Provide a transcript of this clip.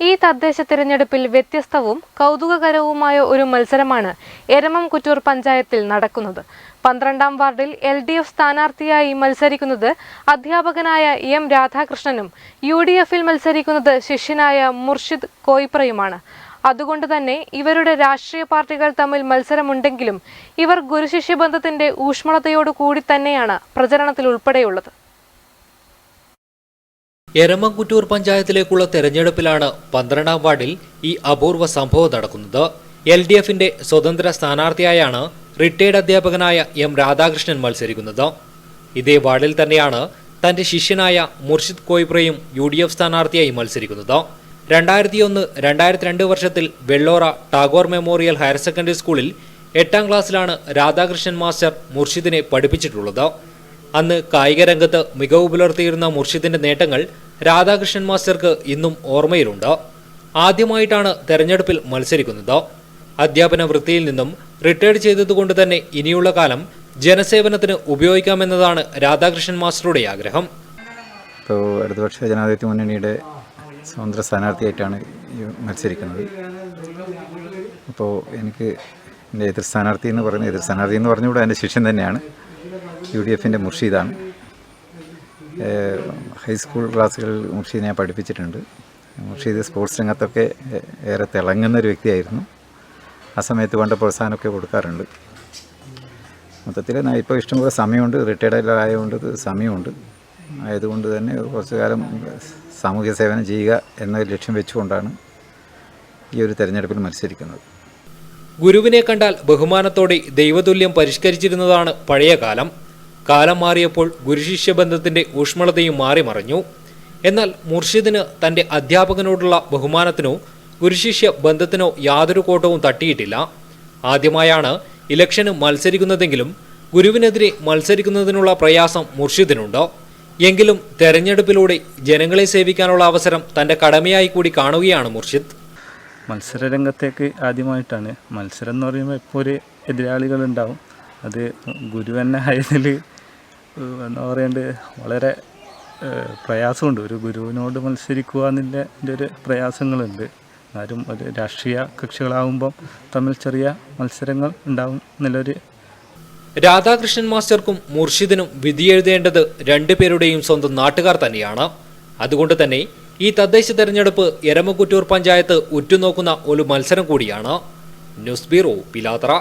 ഈ തദ്ദേശ തിരഞ്ഞെടുപ്പിൽ വ്യത്യസ്തവും കൗതുകകരവുമായ ഒരു മത്സരമാണ് എരമംകുറ്റൂർ പഞ്ചായത്തിൽ നടക്കുന്നത്. 12ാം വാർഡിൽ LDF സ്ഥാനാർത്ഥിയായി മത്സരിക്കുന്നത് അധ്യാപകനായ എം രാധാകൃഷ്ണനും UDFിൽ മത്സരിക്കുന്നത് ശിഷ്യനായ മുർഷിദ് കോയിപ്രയുമാണ്. അതുകൊണ്ട് തന്നെ ഇവരുടെ രാഷ്ട്രീയ പാർട്ടികൾ തമ്മിൽ മത്സരമുണ്ടെങ്കിലും ഇവർ ഗുരുശിഷ്യ ബന്ധത്തിന്റെ ഊഷ്മളതയോടു കൂടി തന്നെയാണ് പ്രചരണത്തിൽ ഉൾപ്പെടെയുള്ളത്. എരമംകുറ്റൂർ പഞ്ചായത്തിലേക്കുള്ള തെരഞ്ഞെടുപ്പിലാണ് 12ാം വാർഡിൽ ഈ അപൂർവ സംഭവം നടക്കുന്നത്. LDFിന്റെ സ്വതന്ത്ര സ്ഥാനാർത്ഥിയായാണ് റിട്ടയർഡ് അധ്യാപകനായ എം രാധാകൃഷ്ണൻ മത്സരിക്കുന്നത്. ഇതേ വാർഡിൽ തന്നെയാണ് തന്റെ ശിഷ്യനായ മുർഷിദ് കോയിപ്രയും UDF സ്ഥാനാർത്ഥിയായി മത്സരിക്കുന്നത്. 2001-2002 വർഷത്തിൽ Vellora Tagore memorial higher secondary സ്കൂളിൽ 8ാം ക്ലാസ്സിലാണ് രാധാകൃഷ്ണൻ മാസ്റ്റർ മുർഷിദിനെ പഠിപ്പിച്ചിട്ടുള്ളത്. അന്ന് കായിക രംഗത്ത് മികവ് പുലർത്തിയിരുന്ന മുർഷിദിന്റെ നേട്ടങ്ങൾ രാധാകൃഷ്ണൻ മാസ്റ്റർക്ക് ഇന്നും ഓർമ്മയിലുണ്ട്. ആദ്യമായിട്ടാണ് തെരഞ്ഞെടുപ്പിൽ മത്സരിക്കുന്നത്. അധ്യാപന വൃത്തിയിൽ നിന്നും റിട്ടയർഡ് ചെയ്തതുകൊണ്ട് തന്നെ ഇനിയുള്ള കാലം ജനസേവനത്തിന് ഉപയോഗിക്കാമെന്നതാണ് രാധാകൃഷ്ണൻ മാസ്റ്ററുടെ ആഗ്രഹം. ഇപ്പോൾ ഇടതുപക്ഷ ജനാധിപത്യ മുന്നണിയുടെ സ്വതന്ത്ര സ്ഥാനാർത്ഥിയായിട്ടാണ് മത്സരിക്കുന്നത്. അപ്പോൾ എനിക്ക് എൻ്റെ എതിർ സ്ഥാനാർത്ഥി എന്ന് പറഞ്ഞുകൂടെ എൻ്റെ ശിഷ്യൻ തന്നെയാണ്. UDFിൻ്റെ മുർഷിദാണ്. ഹൈസ്കൂൾ ക്ലാസ്സുകളിൽ മുർഷിദ് ഞാൻ പഠിപ്പിച്ചിട്ടുണ്ട്. മുർഷിദ് സ്പോർട്സ് രംഗത്തൊക്കെ ഏറെ തിളങ്ങുന്നൊരു വ്യക്തിയായിരുന്നു. ആ സമയത്ത് വേണ്ട പ്രോത്സാഹനമൊക്കെ കൊടുക്കാറുണ്ട്. മൊത്തത്തിൽ ഇപ്പോൾ ഇഷ്ടംപോലെ സമയമുണ്ട്. റിട്ടയർഡ് ആയതുകൊണ്ട് സമയമുണ്ട്. ആയതുകൊണ്ട് തന്നെ കുറച്ചു കാലം സാമൂഹ്യ സേവനം ചെയ്യുക എന്ന ലക്ഷ്യം വെച്ചുകൊണ്ടാണ് ഈ ഒരു തെരഞ്ഞെടുപ്പിൽ മത്സരിക്കുന്നത്. ഗുരുവിനെ കണ്ടാൽ ബഹുമാനത്തോടെ ദൈവതുല്യം പരിഷ്കരിച്ചിരുന്നതാണ് പഴയ കാലം. കാലം മാറിയപ്പോൾ ഗുരുശിഷ്യ ബന്ധത്തിന്റെ ഊഷ്മളതയും മാറി മറിഞ്ഞു. എന്നാൽ മുർഷിദിന് തന്റെ അധ്യാപകനോടുള്ള ബഹുമാനത്തിനോ ഗുരുശിഷ്യ ബന്ധത്തിനോ യാതൊരു കോട്ടവും തട്ടിയിട്ടില്ല. ആദ്യമായാണ് ഇലക്ഷന് മത്സരിക്കുന്നതെങ്കിലും ഗുരുവിനെതിരെ മത്സരിക്കുന്നതിനുള്ള പ്രയാസം മുർഷിദിനുണ്ട്. എങ്കിലും തെരഞ്ഞെടുപ്പിലൂടെ ജനങ്ങളെ സേവിക്കാനുള്ള അവസരം തന്റെ കടമയായി കൂടി കാണുകയാണ് മുർഷിദ്. മത്സരരംഗത്തേക്ക് ആദ്യമായിട്ടാണ്. മത്സരം എന്ന് പറയുമ്പോൾ ഇപ്പോൾ ഒരു എതിരാളികളുണ്ടാവും. അത് ഗുരു തന്നെ ആയതിൽ എന്താ പറയേണ്ടത്, വളരെ പ്രയാസമുണ്ട്. ഒരു ഗുരുവിനോട് മത്സരിക്കുക എന്നതിൻ്റെ ഒരു പ്രയാസങ്ങളുണ്ട്. ആരും ഒരു രാഷ്ട്രീയ കക്ഷികളാവുമ്പം തമ്മിൽ ചെറിയ മത്സരങ്ങൾ ഉണ്ടാവും എന്നുള്ളൊരു. രാധാകൃഷ്ണൻ മാസ്റ്റർക്കും മുർഷിദിനും വിധിയെഴുതേണ്ടത് രണ്ടുപേരുടെയും സ്വന്തം നാട്ടുകാർ തന്നെയാണ്. അതുകൊണ്ട് തന്നെ ഈ തദ്ദേശ തെരഞ്ഞെടുപ്പ് എരമംകുറ്റൂർ പഞ്ചായത്ത് ഉറ്റുനോക്കുന്ന ഒരു മത്സരം കൂടിയാണ്. News bureau, Pilathara.